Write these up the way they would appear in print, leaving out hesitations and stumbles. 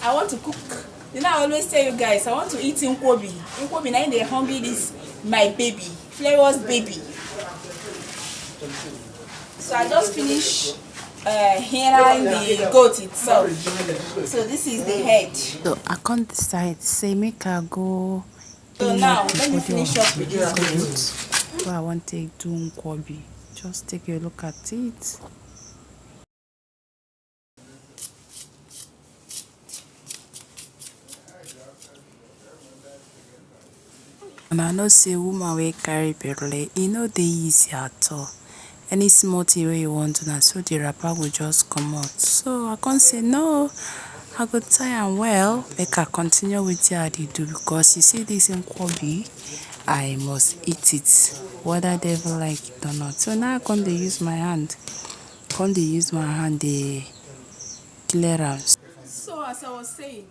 I want to cook. You know, I always tell you guys, I want to eat nkwobi. Nkwobi, now they hungry this my baby, Flavour's baby. So I just finished hearing the goat itself. So this is the head. So I can't decide. Say make I go. So now let me finish up with this goat. So I want to do nkwobi. Just take a look at it. And I know say woman wey carry belle, e no dey easy at all. Any small thing wey you want na so the wrapper will just come out. So I can't say no. I go tie am well, make I continue with I dey do because you see this nkwobi, I must eat it, whether devil like it or not. So now I come dey use my hand. Dey clear am. So as I was saying,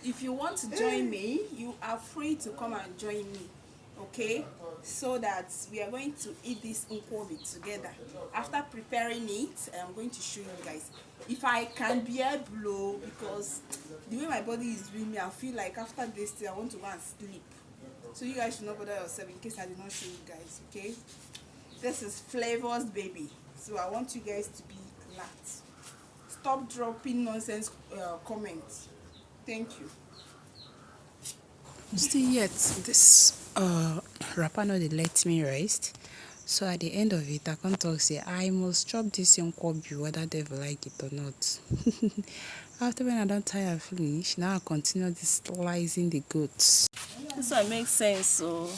if you want to join me, you are free to come and join me, okay? So that we are going to eat this nkwobi together. After preparing it, I'm going to show you guys. If I can bear blow, because the way my body is doing me, I feel like after this day, I want to go and sleep. So you guys should not bother yourself in case I did not show you guys, okay? This is Flavour's baby. So I want you guys to be alert. Stop dropping nonsense comments. Thank you. Still yet, this wrapper no dey let me rest. So at the end of it, I can't talk say I must chop this nkwobi whether devil like it or not. After when I don't tire finish, now I continue this slicing the goats. This one makes sense, so